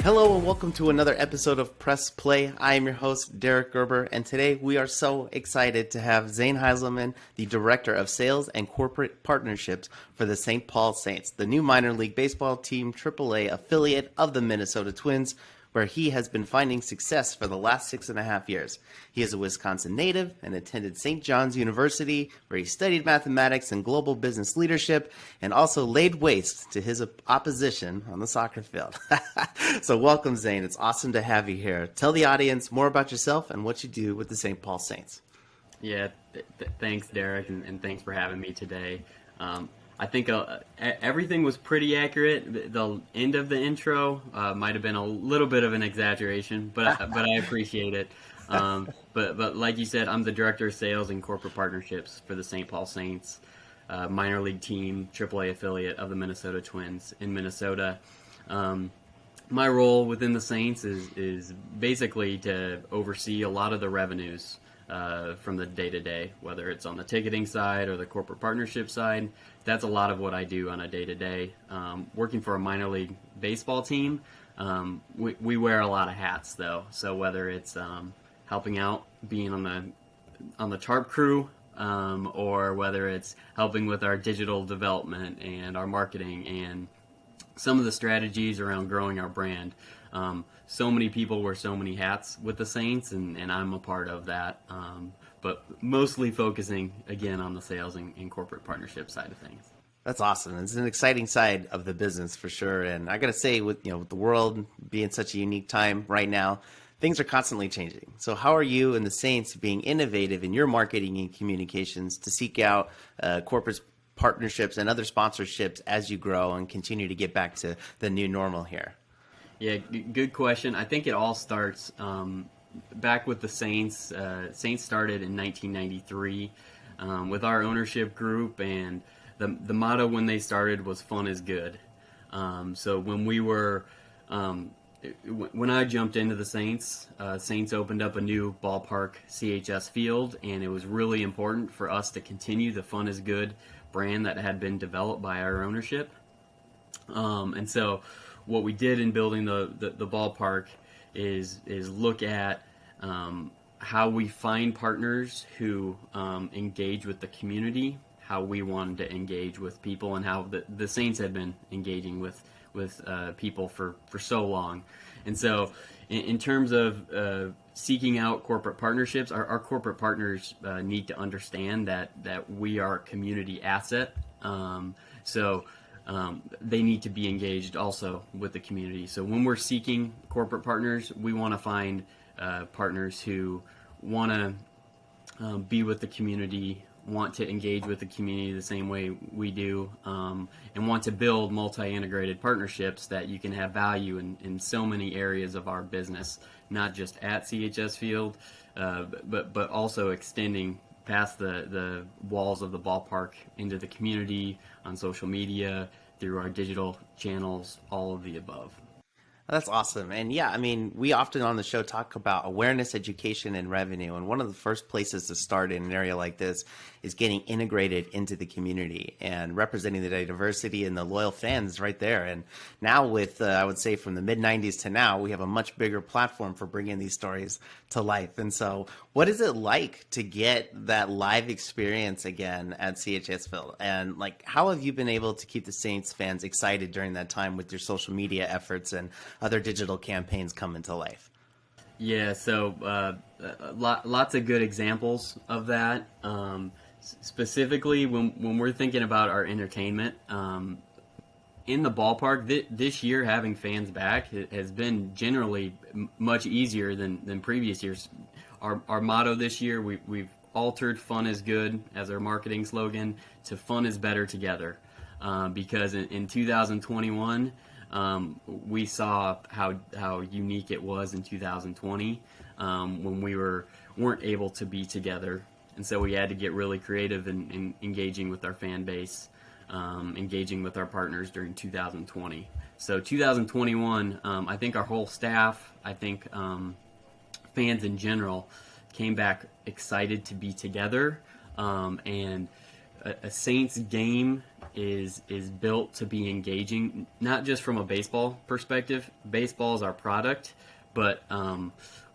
Hello and welcome to another episode of Press Play. I am your host, Derek Gerber, and today we are so excited to have Zane Heinselman, the Director of Sales and Corporate Partnerships for the St. Paul Saints, the new minor league baseball team AAA affiliate of the Minnesota Twins, where he has been finding success for the last 6.5 years. He is a Wisconsin native and attended St. John's University, where he studied mathematics and global business leadership, and also laid waste to his opposition on the soccer field. So welcome, Zane. It's awesome to have you here. Tell the audience more about yourself and what you do with the St. Paul Saints. Yeah, thanks, Derek, and thanks for having me today. I think everything was pretty accurate. The end of the intro might have been a little bit of an exaggeration, but I appreciate it. But like you said, I'm the Director of Sales and Corporate Partnerships for the St. Paul Saints, minor league team, AAA affiliate of the Minnesota Twins in Minnesota. My role within the Saints is basically to oversee a lot of the revenues from the day-to-day, whether it's on the ticketing side or the corporate partnership side. That's a lot of what I do on a day-to-day. Working for a minor league baseball team, we wear a lot of hats, though. So whether it's helping out, being on the tarp crew, or whether it's helping with our digital development and our marketing and some of the strategies around growing our brand. So many people wear so many hats with the Saints, and I'm a part of that. But mostly focusing, again, on the sales and corporate partnership side of things. That's awesome. It's an exciting side of the business for sure. And I got to say, with the world being such a unique time right now, things are constantly changing. So how are you and the Saints being innovative in your marketing and communications to seek out corporate partnerships and other sponsorships as you grow and continue to get back to the new normal here? Yeah, good question. I think it all starts back with the Saints. Saints started in 1993 with our ownership group, and the motto when they started was "Fun is good." So when we were, when I jumped into the Saints, Saints opened up a new ballpark, CHS Field, and it was really important for us to continue the "Fun is good" brand that had been developed by our ownership. And so what we did in building the ballpark is look at how we find partners who engage with the community, how we wanted to engage with people, and how the Saints had been engaging with people for so long. And so in terms of seeking out corporate partnerships, our corporate partners need to understand that we are a community asset. So they need to be engaged also with the community. So when we're seeking corporate partners, we want to find partners who want to be with the community, want to engage with the community the same way we do, and want to build multi-integrated partnerships that you can have value in so many areas of our business, not just at CHS Field, but also extending past the walls of the ballpark into the community, on social media, through our digital channels, all of the above. That's awesome. And yeah, I mean, we often on the show talk about awareness, education, and revenue. And one of the first places to start in an area like this is getting integrated into the community and representing the diversity and the loyal fans right there. And now with, I would say from the mid-90s to now, we have a much bigger platform for bringing these stories to life. And so what is it like to get that live experience again at CHS Field? And like, how have you been able to keep the Saints fans excited during that time with your social media efforts and other digital campaigns coming to life? Yeah, so lots of good examples of that. Specifically, when we're thinking about our entertainment, in the ballpark, this year having fans back has been generally much easier than previous years. Our motto this year, we've altered "Fun is good" as our marketing slogan to "Fun is better together," because in 2021, we saw how unique it was in 2020 when we weren't able to be together, and so we had to get really creative in engaging with our fan base, engaging with our partners during 2020. So 2021, I think our whole staff, I think fans in general, came back excited to be together, and a Saints game is built to be engaging, not just from a baseball perspective. Baseball is our product, but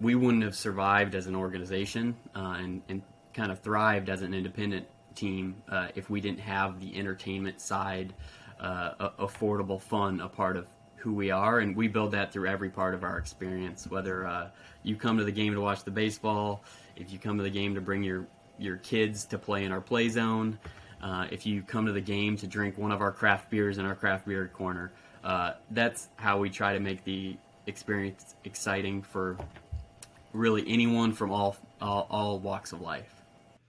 we wouldn't have survived as an organization and kind of thrived as an independent team if we didn't have the entertainment side, affordable fun, a part of who we are, and we build that through every part of our experience. Whether you come to the game to watch the baseball, if you come to the game to bring your kids to play in our play zone, if you come to the game to drink one of our craft beers in our craft beer corner, that's how we try to make the experience exciting for really anyone from all walks of life.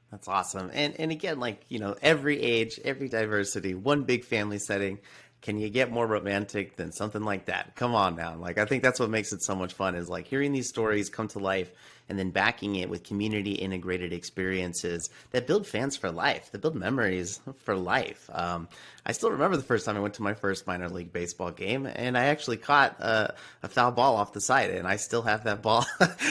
That's awesome. And again, like, every age, every diversity, one big family setting. Can you get more romantic than something like that? Come on now. Like, I think that's what makes it so much fun, is like hearing these stories come to life and then backing it with community integrated experiences that build fans for life, that build memories for life. I still remember the first time I went to my first minor league baseball game, and I actually caught a foul ball off the side, and I still have that ball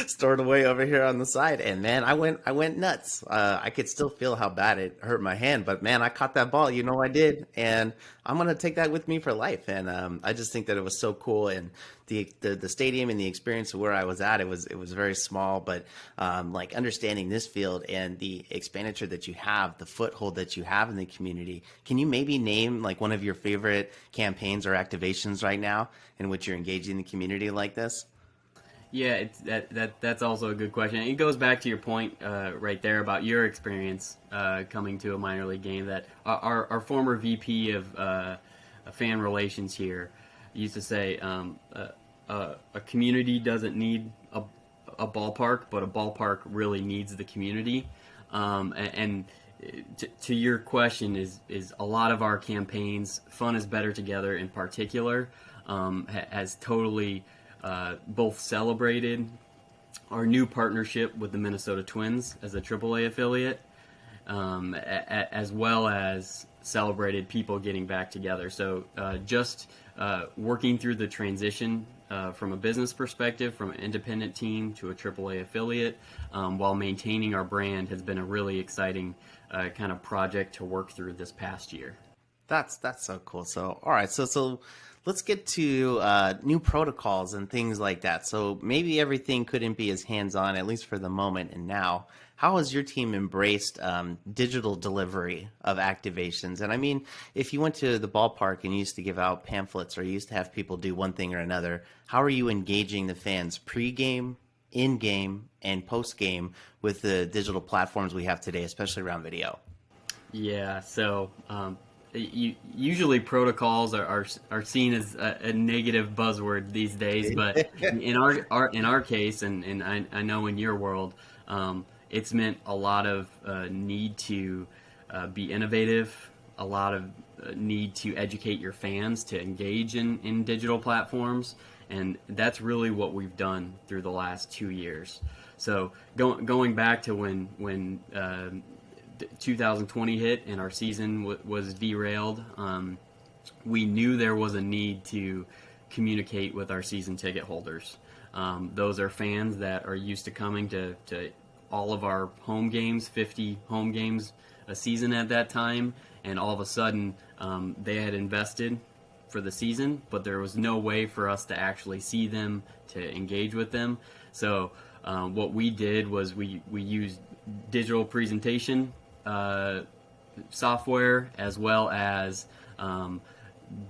stored away over here on the side. And man, I went nuts. I could still feel how bad it hurt my hand, but man, I caught that ball. I did, and I'm gonna take that with me for life. And I just think that it was so cool, and the stadium and the experience of where I was at, it was very small, but like understanding this field and the expenditure that you have, the foothold that you have in the community. Can you maybe name like one of your favorite campaigns or activations right now in which you're engaging the community like this? Yeah, that's also a good question. It goes back to your point right there about your experience coming to a minor league game. That our former VP of fan relations here used to say, a community doesn't need a ballpark, but a ballpark really needs the community. And to your question, is a lot of our campaigns, Fun is Better Together in particular, has totally both celebrated our new partnership with the Minnesota Twins as a AAA affiliate, as well as celebrated people getting back together. So just working through the transition from a business perspective, from an independent team to a AAA affiliate, while maintaining our brand, has been a really exciting kind of project to work through this past year. That's so cool. So all right, so let's get to new protocols and things like that. So maybe everything couldn't be as hands-on, at least for the moment and now. How has your team embraced digital delivery of activations? And I mean, if you went to the ballpark and you used to give out pamphlets or you used to have people do one thing or another, how are you engaging the fans pre-game, in-game, and post-game with the digital platforms we have today, especially around video? Yeah, so usually protocols are seen as a negative buzzword these days, but in our case, and I know in your world, it's meant a lot of need to be innovative, a lot of need to educate your fans to engage in digital platforms, and that's really what we've done through the last 2 years. So going back to when 2020 hit and our season was derailed, we knew there was a need to communicate with our season ticket holders. Those are fans that are used to coming to all of our home games, 50 home games a season at that time, and all of a sudden they had invested for the season, but there was no way for us to actually see them, to engage with them. So what we did was we used digital presentation software, as well as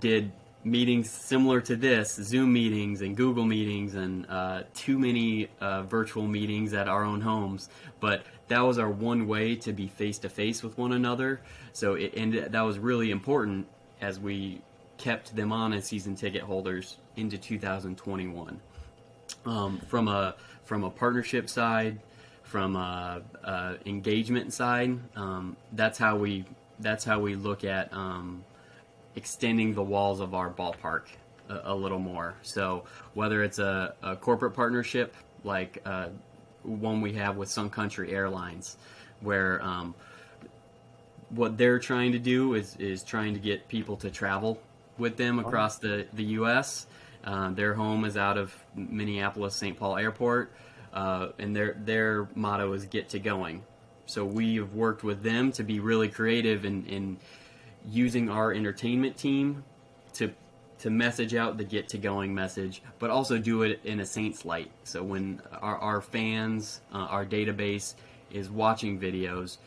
did meetings similar to this, Zoom meetings and Google meetings, and too many virtual meetings at our own homes. But that was our one way to be face-to-face with one another. So that was really important as we kept them on as season ticket holders into 2021. From a partnership side, from a engagement side, that's how we look at extending the walls of our ballpark a little more. So whether it's a corporate partnership like one we have with Sun Country Airlines, where what they're trying to do is trying to get people to travel with them across the U.S. Their home is out of Minneapolis St. Paul Airport, and their motto is "Get to Going." So we have worked with them to be really creative in using our entertainment team to message out the get to going message, but also do it in a Saints light. So when our fans, our database is watching videos,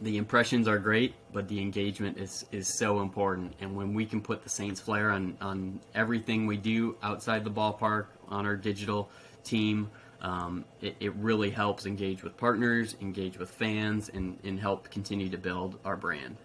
the impressions are great, but the engagement is so important. And when we can put the Saints flair on everything we do outside the ballpark, on our digital team, it really helps engage with partners, engage with fans, and help continue to build our brand.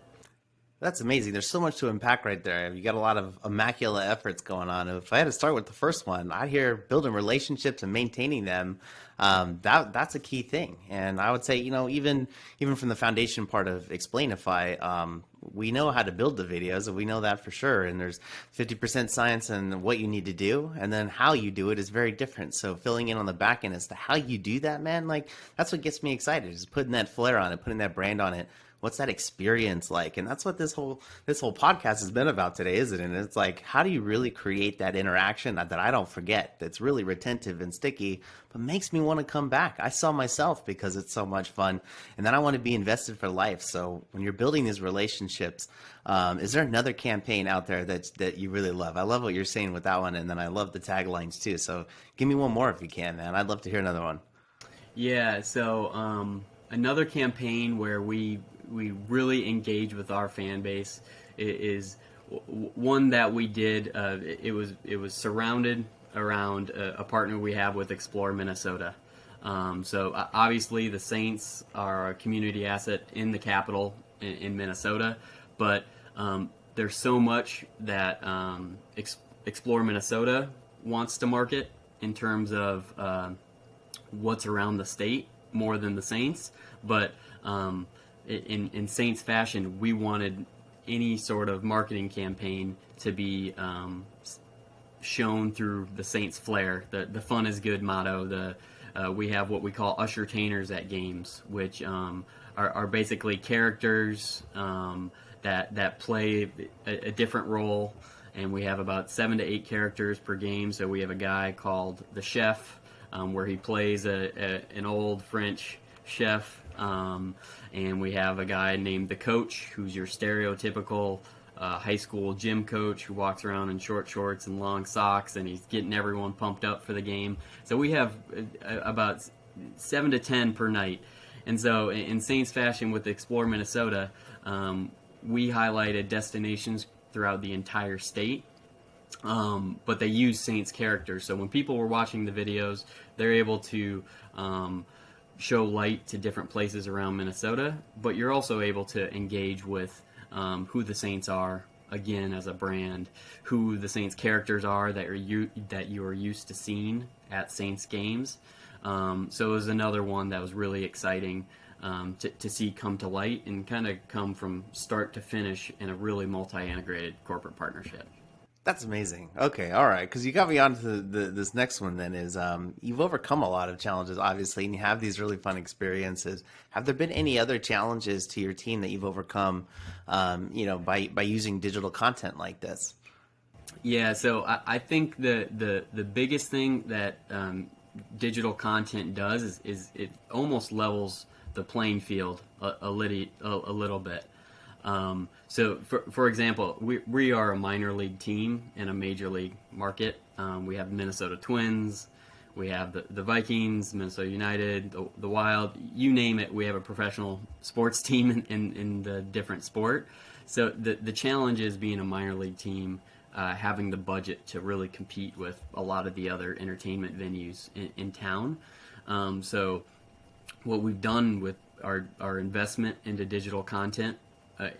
That's amazing. There's so much to unpack right there. You got a lot of immaculate efforts going on. If I had to start with the first one, I hear building relationships and maintaining them. That's a key thing. And I would say, even from the foundation part of Explainify, we know how to build the videos, and we know that for sure. And there's 50% science in what you need to do, and then how you do it is very different. So filling in on the back end as to how you do that, man, like that's what gets me excited, is putting that flair on it, putting that brand on it. What's that experience like? And that's what this whole podcast has been about today, isn't it? And it's like, how do you really create that interaction that I don't forget, that's really retentive and sticky, but makes me want to come back? I saw myself because it's so much fun, and then I want to be invested for life. So when you're building these relationships, is there another campaign out there that you really love? I love what you're saying with that one, and then I love the taglines too. So give me one more if you can, man. I'd love to hear another one. Yeah, so another campaign where we really engage with our fan base is one that we did. It was surrounded around a partner we have with Explore Minnesota. So obviously the Saints are a community asset in the capital in Minnesota, but there's so much that Explore Minnesota wants to market in terms of what's around the state more than the Saints. But in Saints fashion, we wanted any sort of marketing campaign to be shown through the Saints flair. The fun is good motto. We have what we call ushertainers at games, which are basically characters that play a different role. And we have about 7 to 8 characters per game. So we have a guy called the Chef, where he plays an old French chef, and we have a guy named the Coach, who's your stereotypical high school gym coach who walks around in short shorts and long socks, and he's getting everyone pumped up for the game. So we have about 7 to 10 per night. And so in Saints fashion with Explore Minnesota, we highlighted destinations throughout the entire state. But they use Saints characters. So when people were watching the videos, they're able to show light to different places around Minnesota, but you're also able to engage with who the Saints are, again, as a brand, who the Saints characters are that you are used to seeing at Saints games. So it was another one that was really exciting to see come to light and kind of come from start to finish in a really multi-integrated corporate partnership. That's amazing. Okay, all right, because you got me on to this next one then is you've overcome a lot of challenges, obviously, and you have these really fun experiences. Have there been any other challenges to your team that you've overcome, by using digital content like this? Yeah, so I think the biggest thing that digital content does is it almost levels the playing field a little bit. So, for example, we are a minor league team in a major league market. We have Minnesota Twins, we have the Vikings, Minnesota United, the Wild, you name it. We have a professional sports team in the different sport. So the challenge is being a minor league team, having the budget to really compete with a lot of the other entertainment venues in town. So what we've done with our investment into digital content,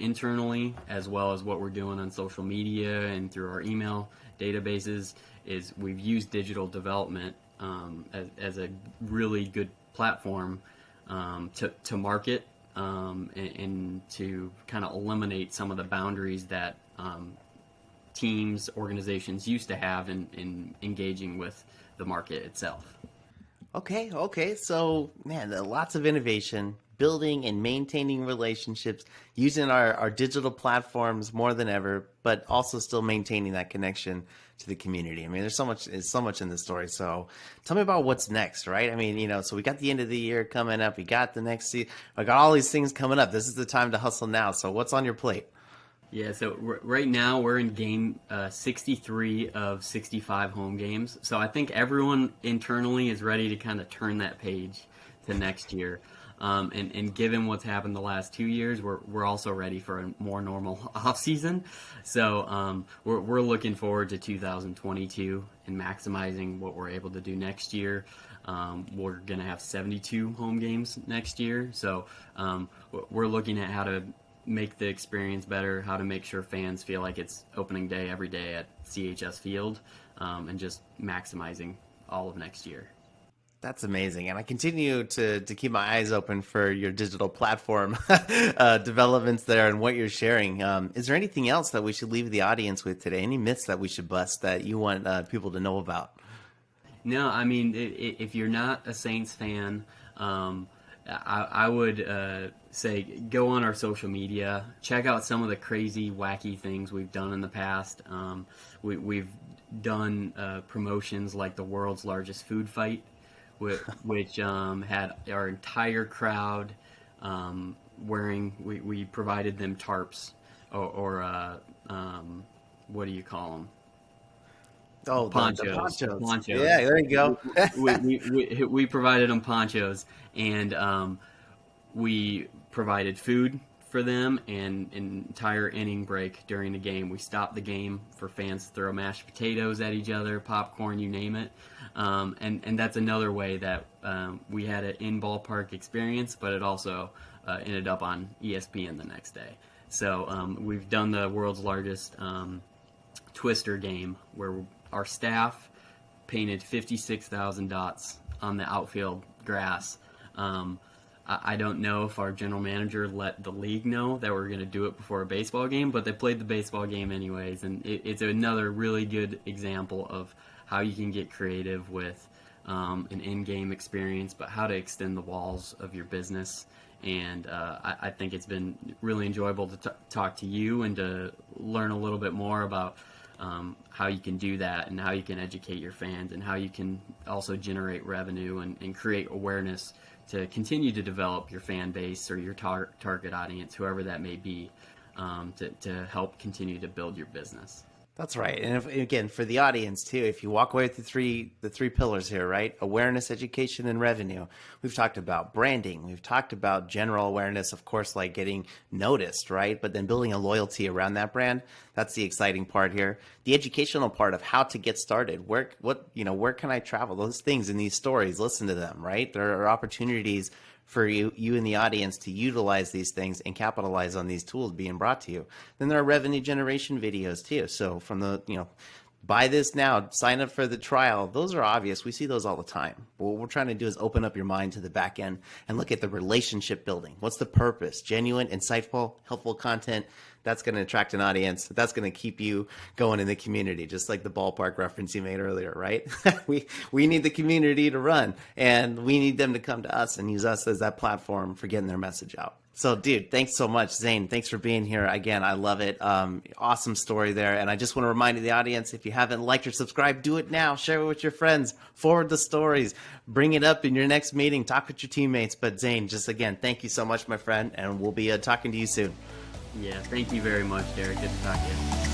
internally, as well as what we're doing on social media and through our email databases, is we've used digital development as a really good platform to market and to kind of eliminate some of the boundaries that teams, organizations used to have in engaging with the market itself. Okay. So, man, lots of innovation, building and maintaining relationships, using our digital platforms more than ever, but also still maintaining that connection to the community. I mean, there's so much in the story. So tell me about what's next, right? I mean, so we got the end of the year coming up. We got the next season. I got all these things coming up. This is the time to hustle now. So what's on your plate? Yeah, so right now we're in game 63 of 65 home games. So I think everyone internally is ready to kind of turn that page to next year. And given what's happened the last 2 years, we're also ready for a more normal off season. So we're looking forward to 2022 and maximizing what we're able to do next year. We're gonna have 72 home games next year. So we're looking at how to make the experience better, how to make sure fans feel like it's opening day every day at CHS Field, and just maximizing all of next year. That's amazing. And I continue to keep my eyes open for your digital platform developments there and what you're sharing. Is there anything else that we should leave the audience with today? Any myths that we should bust that you want people to know about? No, I mean, if you're not a Saints fan, I would say go on our social media, check out some of the crazy, wacky things we've done in the past. We've done promotions like the world's largest food fight, which had our entire crowd wearing. We provided them tarps or what do you call them? Oh, ponchos. The ponchos. Ponchos. Yeah, there you go. we provided them ponchos, and we provided food for them and an entire inning break during the game. We stopped the game for fans to throw mashed potatoes at each other, popcorn, you name it. And that's another way that we had an in-ballpark experience, but it also ended up on ESPN the next day. So we've done the world's largest Twister game where our staff painted 56,000 dots on the outfield grass. I don't know if our general manager let the league know that we're going to do it before a baseball game, but they played the baseball game anyways. And it's another really good example of how you can get creative with an in-game experience, but how to extend the walls of your business. And I think it's been really enjoyable to talk to you and to learn a little bit more about how you can do that and how you can educate your fans and how you can also generate revenue and create awareness to continue to develop your fan base or your target audience, whoever that may be, to help continue to build your business. That's right. And again, for the audience too, if you walk away with the three pillars here, right? Awareness, education, and revenue. We've talked about branding. We've talked about general awareness, of course, like getting noticed, right? But then building a loyalty around that brand. That's the exciting part here. The educational part of how to get started. Where can I travel? Those things in these stories, listen to them, right? There are opportunities for you in the audience to utilize these things and capitalize on these tools being brought to you. Then there are revenue generation videos too. So from the, buy this now, sign up for the trial. Those are obvious. We see those all the time. But what we're trying to do is open up your mind to the back end and look at the relationship building. What's the purpose? Genuine, insightful, helpful content. That's going to attract an audience. That's going to keep you going in the community, just like the ballpark reference you made earlier, right? we need the community to run, and we need them to come to us and use us as that platform for getting their message out. So, dude, thanks so much. Zane, thanks for being here. Again, I love it. Awesome story there. And I just want to remind the audience, if you haven't liked or subscribed, do it now. Share it with your friends. Forward the stories. Bring it up in your next meeting. Talk with your teammates. But, Zane, just again, thank you so much, my friend. And we'll be talking to you soon. Yeah, thank you very much, Derek. Good to talk to you.